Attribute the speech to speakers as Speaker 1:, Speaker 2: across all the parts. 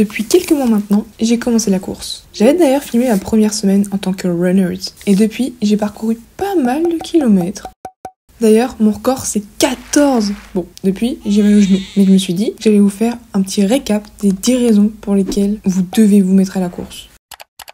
Speaker 1: Depuis quelques mois maintenant, j'ai commencé la course. J'avais d'ailleurs filmé ma première semaine en tant que runner et depuis, j'ai parcouru pas mal de kilomètres. D'ailleurs, mon record c'est 14. Bon, depuis, j'ai mal au genou, mais je me suis dit que j'allais vous faire un petit récap des 10 raisons pour lesquelles vous devez vous mettre à la course.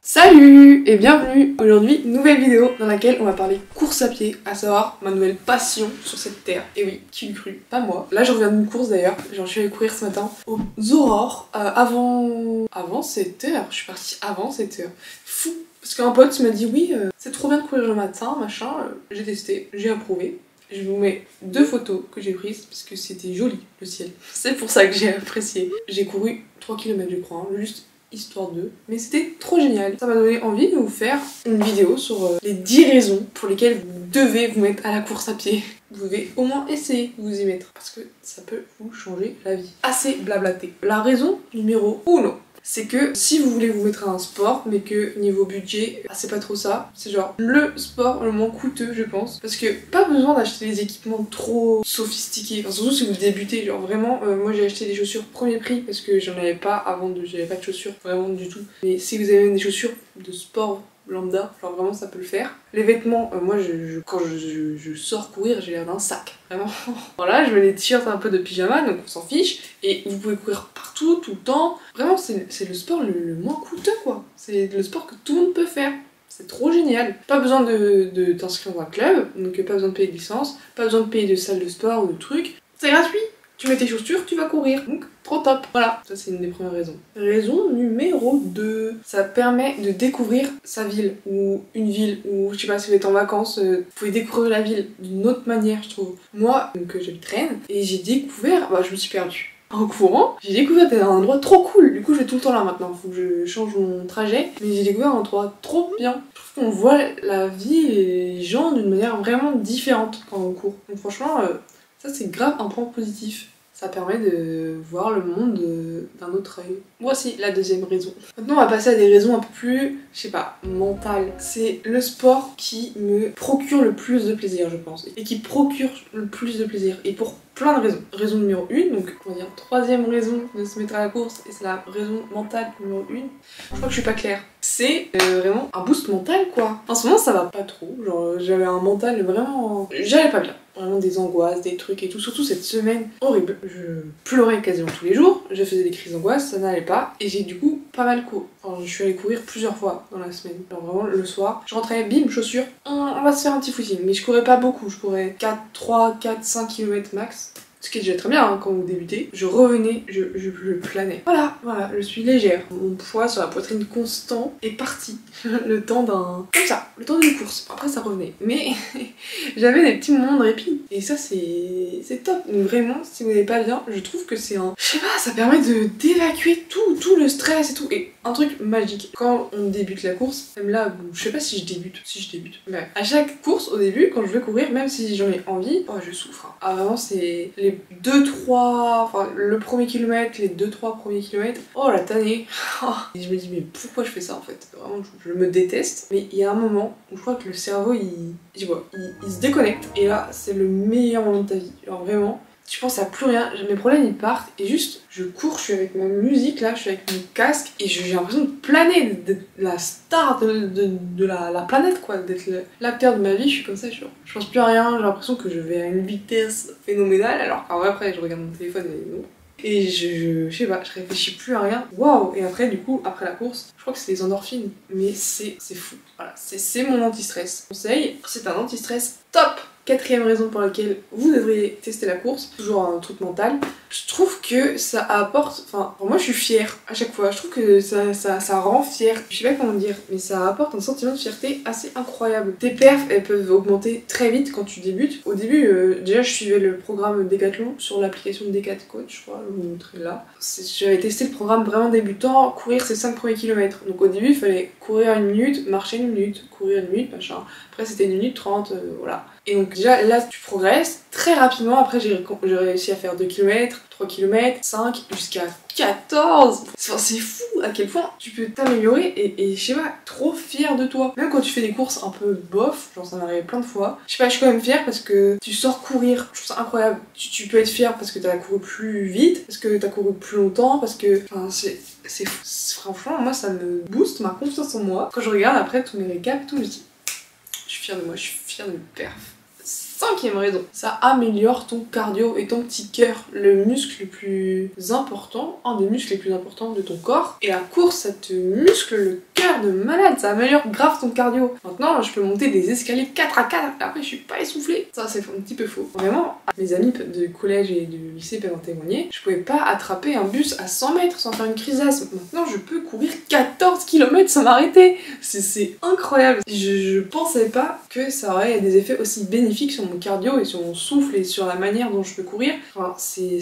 Speaker 2: Salut et bienvenue. Aujourd'hui, nouvelle vidéo dans laquelle on va parler course à pied, à savoir ma nouvelle passion sur cette terre. Et oui, qui l'eût cru? Pas moi. Là, je reviens d'une course d'ailleurs. Je suis allée courir ce matin aux aurores avant 7h. Je suis partie avant 7h. Fou. Parce qu'un pote m'a dit oui, c'est trop bien de courir le matin, machin. J'ai testé, j'ai approuvé. Je vous mets 2 photos que j'ai prises parce que c'était joli le ciel. C'est pour ça que j'ai apprécié. J'ai couru 3 km je crois, hein, juste histoire d'eux. Mais c'était trop génial. Ça m'a donné envie de vous faire une vidéo sur les 10 raisons pour lesquelles vous devez vous mettre à la course à pied. Vous devez au moins essayer de vous y mettre parce que ça peut vous changer la vie. Assez blablaté. La raison numéro 1. C'est que si vous voulez vous mettre à un sport, mais que niveau budget, c'est pas trop ça, c'est genre le sport le moins coûteux, je pense. Parce que pas besoin d'acheter des équipements trop sophistiqués, enfin, surtout si vous débutez. Genre vraiment, moi j'ai acheté des chaussures premier prix parce que j'en avais pas avant, j'avais pas de chaussures vraiment du tout. Mais si vous avez même des chaussures de sport lambda, genre vraiment ça peut le faire. Les vêtements, moi quand je sors courir, j'ai l'air d'un sac, vraiment. Voilà, je mets des t-shirts un peu de pyjama, donc on s'en fiche. Et vous pouvez courir partout, tout le temps. Vraiment, c'est le sport le moins coûteux, quoi. C'est le sport que tout le monde peut faire. C'est trop génial. Pas besoin de t'inscrire dans un club, donc pas besoin de payer de licence, pas besoin de payer de salle de sport ou de trucs. C'est gratuit. Tu mets tes chaussures, tu vas courir. Donc, trop top. Voilà, ça c'est une des premières raisons. Raison numéro 2. Ça permet de découvrir sa ville, ou une ville, ou je sais pas si vous êtes en vacances, vous pouvez découvrir la ville d'une autre manière, je trouve. Moi, donc j'habite Rennes, et j'ai découvert, je me suis perdue. En courant, j'ai découvert un endroit trop cool. Du coup, je vais tout le temps là maintenant. Faut que je change mon trajet. Mais j'ai découvert un endroit trop bien. Je trouve qu'on voit la vie et les gens d'une manière vraiment différente quand on court. Donc franchement, ça c'est grave un point positif. Ça permet de voir le monde d'un autre œil. Voici la deuxième raison. Maintenant on va passer à des raisons un peu plus, je sais pas, mentales. C'est le sport qui me procure le plus de plaisir, je pense. Et qui procure le plus de plaisir. Et pour plein de raisons. Raison numéro 1, donc on va dire troisième raison de se mettre à la course, et c'est la raison mentale numéro 1. Je crois que je suis pas claire. C'est vraiment un boost mental quoi. En ce moment ça va pas trop, genre j'avais un mental vraiment... J'allais pas bien. Vraiment des angoisses, des trucs et tout, surtout cette semaine horrible. Je pleurais quasiment tous les jours, je faisais des crises d'angoisse, ça n'allait pas, et j'ai du coup pas mal couru. Enfin, je suis allée courir plusieurs fois dans la semaine, genre vraiment le soir. Je rentrais, bim, chaussures, on va se faire un petit footing, mais je courais pas beaucoup, je courais 3, 4, 5 km max. Ce qui est déjà très bien hein, quand vous débutez. Je revenais, je planais. Voilà, je suis légère. Mon poids sur la poitrine constant est parti. Le temps d'un... Comme ça, le temps d'une course. Après ça revenait. Mais j'avais des petits moments de répit. Et ça c'est top. Donc vraiment, si vous n'allez pas bien, je trouve que c'est un... Je sais pas, ça permet d'évacuer tout le stress et tout. Et un truc magique. Quand on débute la course, même là, je sais pas si je débute. Mais à chaque course, au début, quand je vais courir, même si j'en ai envie, je souffre. Hein. Ah vraiment, c'est... Les 2-3, enfin le premier kilomètre, les 2-3 premiers kilomètres, oh la tannée. Et je me dis mais pourquoi je fais ça en fait? Vraiment je me déteste. Mais il y a un moment où je crois que le cerveau il se déconnecte et là c'est le meilleur moment de ta vie. Genre vraiment, tu penses à plus rien, mes problèmes ils partent et juste je cours, je suis avec ma musique là, je suis avec mon casque et j'ai l'impression de planer, d'être la star de la planète quoi, d'être l'acteur de ma vie. Je suis comme ça, je pense plus à rien, j'ai l'impression que je vais à une vitesse phénoménale alors qu'en vrai après je regarde mon téléphone et non. Et je sais pas, je réfléchis plus à rien. Waouh! Et après du coup, après la course, je crois que c'est les endorphines, mais c'est fou. Voilà, c'est mon anti-stress. Conseil, c'est un anti-stress top! Quatrième raison pour laquelle vous devriez tester la course, toujours un truc mental, je trouve que ça apporte, enfin pour moi je suis fière à chaque fois, je trouve que ça rend fière, je sais pas comment dire, mais ça apporte un sentiment de fierté assez incroyable. Tes perfs elles peuvent augmenter très vite quand tu débutes. Au début déjà je suivais le programme Decathlon sur l'application Decat Coach, je crois, je vous montrer là. J'avais testé le programme vraiment débutant, courir ses 5 premiers kilomètres. Donc au début il fallait courir 1 minute, marcher 1 minute, courir 1 minute, machin. Après c'était 1 minute 30, voilà. Et donc déjà là tu progresses Très rapidement, après j'ai réussi à faire 2 km, 3 km, 5, jusqu'à 14. Enfin, c'est fou à quel point tu peux t'améliorer et je sais pas, trop fière de toi. Même quand tu fais des courses un peu bof, genre ça m'est arrivé plein de fois. Je sais pas, je suis quand même fière parce que tu sors courir, je trouve ça incroyable. Tu peux être fière parce que t'as couru plus vite, parce que t'as couru plus longtemps, parce que... Enfin, c'est fou. Franchement, moi ça me booste ma confiance en moi. Quand je regarde après tous mes récaps et tout, je dis... Je suis fière de moi, je suis fière de mes perfs. 5e raison, ça améliore ton cardio et ton petit cœur, le muscle le plus important, un des muscles les plus importants de ton corps. Et la course, ça te muscle le cœur de malade, ça améliore grave ton cardio. Maintenant, je peux monter des escaliers 4 à 4, après je suis pas essoufflée. Ça, c'est un petit peu faux. Vraiment, mes amis de collège et de lycée peuvent en témoigner, je pouvais pas attraper un bus à 100 mètres sans faire une crise d'asthme. Maintenant, je peux courir 14 km sans m'arrêter. C'est incroyable. Je pensais pas que ça aurait des effets aussi bénéfiques sur mon cardio et sur mon souffle et sur la manière dont je peux courir. Enfin, c'est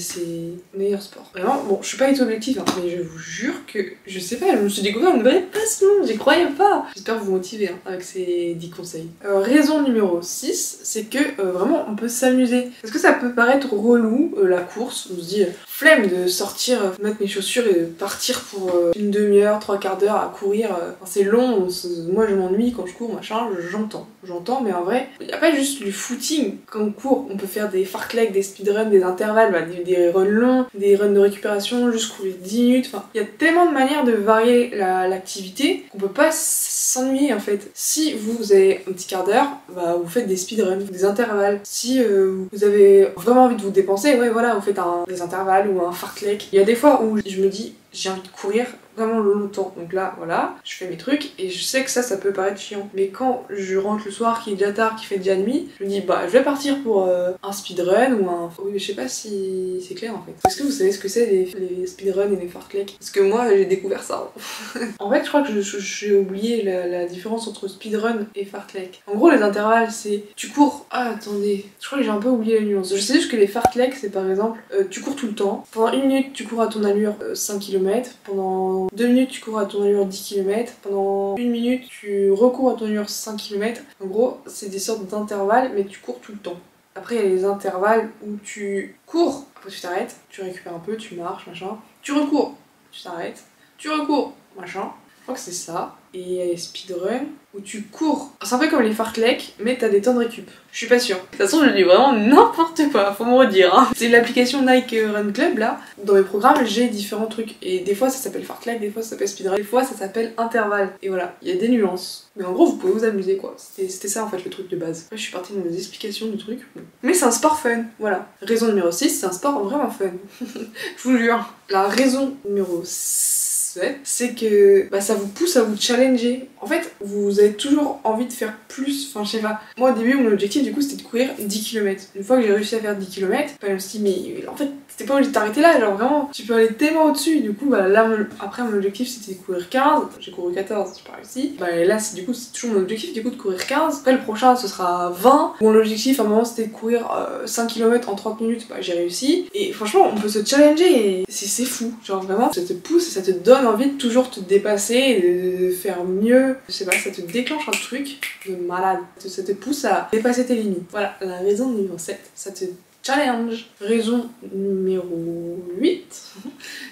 Speaker 2: meilleur sport. Vraiment, bon, je suis pas objectif, hein, mais je vous jure que, je sais pas, je me suis découvert une vraie passion, j'y croyais pas. J'espère vous motiver hein, avec ces 10 conseils. Raison numéro 6, c'est que vraiment on peut s'amuser. Parce que ça peut paraître relou, la course, on se dit, flemme de sortir, mettre mes chaussures et de partir pour une demi-heure, 3/4 d'heure à courir. Enfin, c'est long, moi je m'ennuie quand je cours, machin, j'entends, mais en vrai, il n'y a pas juste du footing quand on court. On peut faire des fartleks, des speedruns, des intervalles, bah, des runs longs, des runs de récupération, juste courir 10 minutes. Enfin, il y a tellement de manières de varier l'activité qu'on peut pas s'ennuyer en fait. Si vous avez un petit quart d'heure, bah, vous faites des speedruns, des intervalles. Si vous avez vraiment envie de vous dépenser, ouais voilà, vous faites des intervalles ou un fartlek. Il y a des fois où je me dis, j'ai envie de courir vraiment longtemps. Donc là, voilà, je fais mes trucs et je sais que ça peut paraître chiant. Mais quand je rentre le soir, qu'il est déjà tard, qu'il fait déjà nuit, je me dis, bah, je vais partir pour un speedrun ou un... Oui, je sais pas si c'est clair en fait. Est-ce que vous savez ce que c'est les speedruns et les fartleks? Parce que moi, j'ai découvert ça. En fait, je crois que j'ai oublié la différence entre speedrun et fartlek. En gros, les intervalles, c'est... Tu cours... Ah, attendez. Je crois que j'ai un peu oublié la nuance. Je sais juste que les fartleks, c'est par exemple, tu cours tout le temps. Pendant 1 minute, tu cours à ton allure 5 km. Pendant 2 minutes, tu cours à ton allure 10 km. Pendant 1 minute, tu recours à ton allure 5 km. En gros, c'est des sortes d'intervalles, mais tu cours tout le temps. Après, il y a les intervalles où tu cours, après tu t'arrêtes, tu récupères un peu, tu marches, machin. Tu recours, tu t'arrêtes, tu recours, machin. Je crois que c'est ça. Et il y a les speedruns où tu cours. C'est un peu comme les fartleks, mais t'as des temps de récup. Je suis pas sûre. De toute façon, je dis vraiment n'importe quoi, faut me redire. Hein. C'est l'application Nike Run Club là. Dans mes programmes, j'ai différents trucs. Et des fois, ça s'appelle fartlek, des fois, ça s'appelle speedrun, des fois, ça s'appelle intervalle. Et voilà, il y a des nuances. Mais en gros, vous pouvez vous amuser quoi. C'était ça en fait le truc de base. Après, je suis partie dans les explications du truc. Mais c'est un sport fun, voilà. Raison numéro 6, c'est un sport vraiment fun. Je vous jure. La raison numéro 7, c'est que bah, ça vous pousse à vous challenger. En fait, vous avez toujours envie de faire plus. Enfin, je sais pas. Moi, au début, mon objectif, du coup, c'était de courir 10 km. Une fois que j'ai réussi à faire 10 km, bah, je me suis dit, mais en fait, t'es pas obligé de t'arrêter là. Genre, vraiment, tu peux aller tellement au-dessus. Du coup, bah, là, après, mon objectif, c'était de courir 15. J'ai couru 14, j'ai pas réussi. Bah, et là, du coup, c'est toujours mon objectif, du coup, de courir 15. Après, le prochain, ce sera 20. Mon objectif, à un moment, c'était de courir 5 km en 30 minutes. Bah, j'ai réussi. Et franchement, on peut se challenger. Et c'est fou. Genre, vraiment, ça te pousse et ça te donne envie de toujours te dépasser et de faire mieux. Je sais pas, ça te déclenche un truc de malade. Ça te pousse à dépasser tes limites. Voilà, la raison numéro 7, ça te challenge. Raison numéro 8,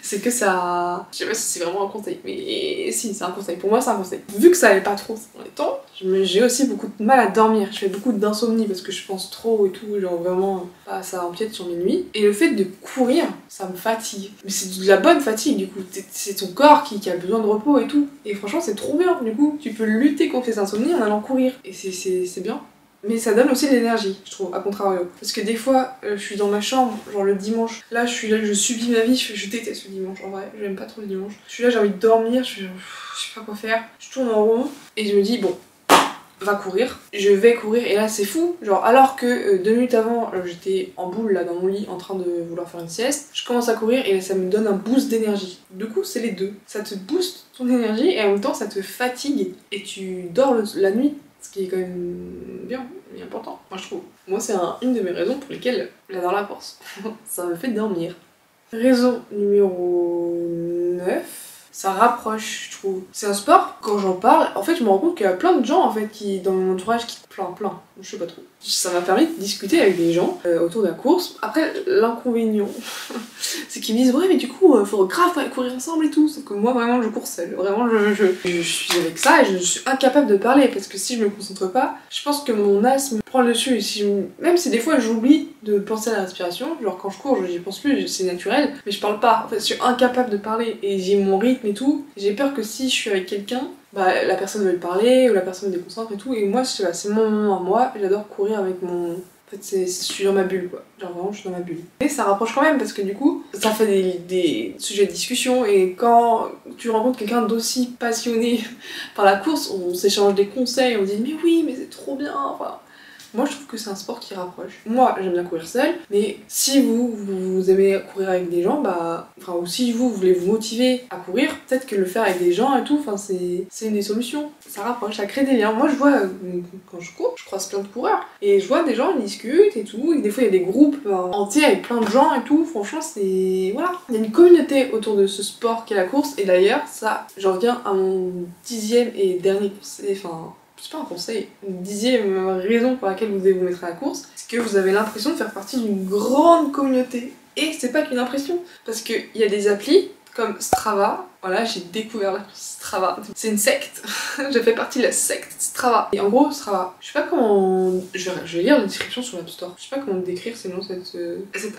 Speaker 2: c'est que ça... Je sais pas si c'est vraiment un conseil, mais si, c'est un conseil. Pour moi, c'est un conseil. Vu que ça allait pas trop dans les temps, j'ai aussi beaucoup de mal à dormir. Je fais beaucoup d'insomnie parce que je pense trop et tout, genre vraiment, bah, ça empiète sur mes nuits. Et le fait de courir, ça me fatigue. Mais c'est de la bonne fatigue, du coup. C'est ton corps qui a besoin de repos et tout. Et franchement, c'est trop bien, du coup. Tu peux lutter contre les insomnies en allant courir. Et c'est bien. Mais ça donne aussi de l'énergie, je trouve, à contrario. Parce que des fois, je suis dans ma chambre, genre le dimanche. Là, je suis là, je subis ma vie, je déteste le dimanche, en vrai. J'aime pas trop le dimanche. Je suis là, j'ai envie de dormir, je sais pas quoi faire. Je tourne en rond, et je me dis, bon, va courir. Je vais courir, et là, c'est fou. Genre, alors que 2 minutes avant, j'étais en boule, là, dans mon lit, en train de vouloir faire une sieste, je commence à courir, et ça me donne un boost d'énergie. Du coup, c'est les deux. Ça te booste ton énergie, et en même temps, ça te fatigue, et tu dors la nuit. Ce qui est quand même bien et important, moi je trouve. Moi c'est une de mes raisons pour lesquelles j'adore la course. Ça me fait dormir. Raison numéro 9, ça rapproche, je trouve. C'est un sport, quand j'en parle, en fait je me rends compte qu'il y a plein de gens en fait qui, dans mon entourage, qui plein, je sais pas trop. Ça m'a permis de discuter avec des gens autour de la course. Après, l'inconvénient, c'est qu'ils me disent ouais mais du coup, faut grave aller courir ensemble et tout. Sauf que moi vraiment je cours seule. Vraiment je suis avec ça et je suis incapable de parler parce que si je me concentre pas, je pense que mon asthme prend le dessus. Et si même si des fois j'oublie de penser à la respiration, genre quand je cours, j'y pense plus, c'est naturel, mais je parle pas. En fait, je suis incapable de parler et j'ai mon rythme et tout. J'ai peur que si je suis avec quelqu'un, bah la personne veut parler ou la personne me déconcentre et tout. Et moi, c'est mon moment à moi. J'adore courir avec mon. En fait, je suis dans ma bulle quoi. Genre vraiment, je suis dans ma bulle. Et ça rapproche quand même parce que du coup, ça fait des sujets de discussion. Et quand tu rencontres quelqu'un d'aussi passionné par la course, on s'échange des conseils, on dit mais oui, mais c'est trop bien. Enfin, moi je trouve que c'est un sport qui rapproche. Moi j'aime bien courir seule, mais si vous aimez courir avec des gens, bah, enfin, ou si vous voulez vous motiver à courir, peut-être que le faire avec des gens et tout, enfin, c'est une des solutions. Ça rapproche, ça crée des liens. Moi je vois, quand je cours, je croise plein de coureurs, et je vois des gens, ils discutent et tout, et des fois il y a des groupes entiers avec plein de gens et tout, franchement c'est... Voilà. Il y a une communauté autour de ce sport qu'est la course, et d'ailleurs, ça, j'en viens à mon 10e et dernier conseil, enfin... c'est pas un conseil, une 10e raison pour laquelle vous devez vous mettre à la course, c'est que vous avez l'impression de faire partie d'une grande communauté. Et c'est pas qu'une impression, parce qu'il y a des applis comme Strava, voilà, j'ai découvert Strava, c'est une secte, je fais partie de la secte Strava. Et en gros, Strava, je sais pas comment... Je vais lire la description sur l'App Store, je sais pas comment décrire sinon cette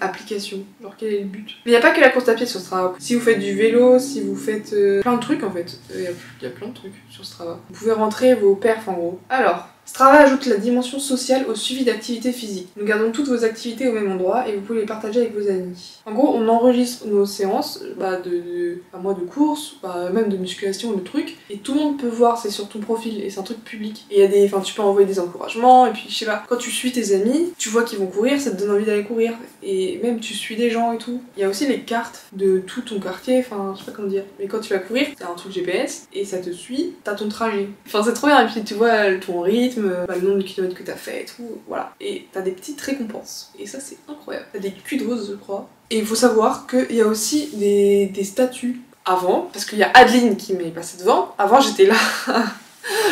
Speaker 2: application, genre quel est le but. Mais il n'y a pas que la course à pied sur Strava, si vous faites du vélo, si vous faites plein de trucs en fait, il y a plein de trucs sur Strava. Vous pouvez rentrer vos perfs en gros. Alors, Strava ajoute la dimension sociale au suivi d'activités physiques. Nous gardons toutes vos activités au même endroit et vous pouvez les partager avec vos amis. En gros, on enregistre nos séances, moi de course, même de musculation, de trucs, et tout le monde peut voir, c'est sur ton profil et c'est un truc public. Et il y a des, tu peux envoyer des encouragements, et puis je sais pas, quand tu suis tes amis, tu vois qu'ils vont courir, ça te donne envie d'aller courir. Et même tu suis des gens et tout. Il y a aussi les cartes de tout ton quartier, enfin je sais pas comment dire. Mais quand tu vas courir, t'as un truc GPS et ça te suit, t'as ton trajet. Enfin c'est trop bien, et puis tu vois ton rythme, le nombre de kilomètres que t'as fait et tout, voilà. Et t'as des petites récompenses. Et ça c'est incroyable. T'as des kudos je crois. Et il faut savoir qu'il y a aussi des statuts avant, parce qu'il y a Adeline qui m'est passée devant. Avant j'étais là,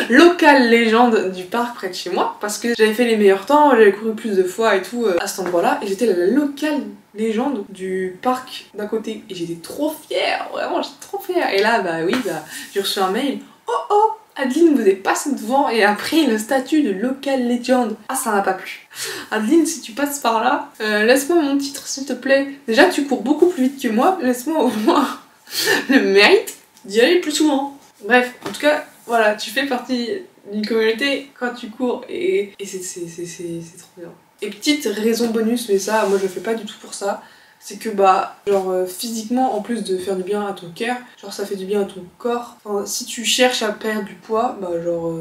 Speaker 2: locale légende du parc près de chez moi, parce que j'avais fait les meilleurs temps, j'avais couru plus de fois et tout à cet endroit-là, et j'étais la locale légende du parc d'à côté. Et j'étais trop fière, vraiment j'étais trop fière. Et là, j'ai reçu un mail, oh Adeline vous est passée devant et a pris le statut de local legend. Ah ça m'a pas plu. Adeline si tu passes par là, laisse-moi mon titre s'il te plaît. Déjà tu cours beaucoup plus vite que moi, laisse-moi au moins le mérite d'y aller plus souvent. Bref, en tout cas, voilà, tu fais partie d'une communauté quand tu cours et c'est trop bien. Et petite raison bonus, mais ça moi je le fais pas du tout pour ça, c'est que physiquement, en plus de faire du bien à ton cœur, ça fait du bien à ton corps. Enfin, si tu cherches à perdre du poids,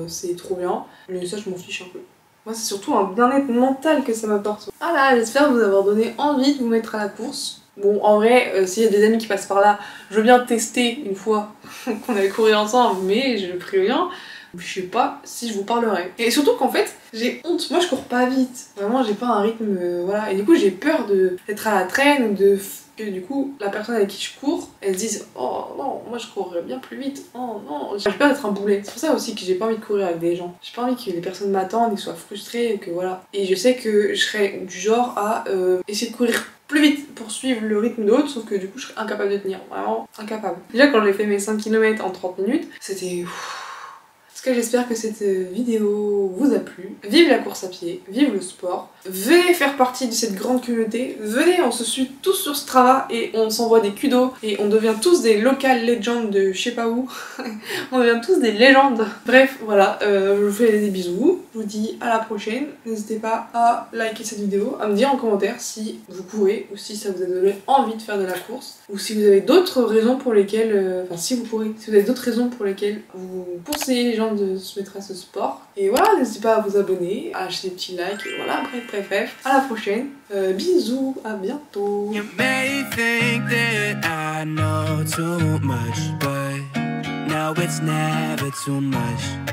Speaker 2: c'est trop bien. Mais ça je m'en fiche un peu. Moi c'est surtout un bien-être mental que ça m'apporte. Voilà, j'espère vous avoir donné envie de vous mettre à la course. Bon, en vrai, s'il y a des amis qui passent par là, je veux bien tester une fois qu'on allait courir ensemble, mais je préviens, je sais pas si je vous parlerai. Et surtout qu'en fait, j'ai honte. Moi, je cours pas vite. Vraiment, j'ai pas un rythme, voilà. Et du coup, j'ai peur d'être à la traîne ou que du coup, la personne avec qui je cours, elle se dise « Oh non, moi je courrais bien plus vite. Oh non. » J'ai peur d'être un boulet. C'est pour ça aussi que j'ai pas envie de courir avec des gens. J'ai pas envie que les personnes m'attendent et soient frustrées et que voilà. Et je sais que je serais du genre à essayer de courir plus vite pour suivre le rythme d'autres, sauf que du coup je serais incapable de tenir, vraiment incapable. Déjà quand j'ai fait mes 5 km en 30 minutes, c'était... En tout cas j'espère que cette vidéo vous a plu. Vive la course à pied, vive le sport. Venez faire partie de cette grande communauté. Venez, on se suit tous sur Strava et on s'envoie des kudos et on devient tous des local legends de je sais pas où. On devient tous des légendes. Bref, voilà, je vous fais des bisous. Je vous dis à la prochaine. N'hésitez pas à liker cette vidéo, à me dire en commentaire si vous courez ou si ça vous a donné envie de faire de la course. Ou si vous avez d'autres raisons pour lesquelles... si vous avez d'autres raisons pour lesquelles vous conseillez les gens de se mettre à ce sport. Et voilà, n'hésitez pas à vous abonner, à lâcher des petits likes, et voilà, bref, à la prochaine. Bisous, à bientôt. You may think that I know too much, but now it's never too much.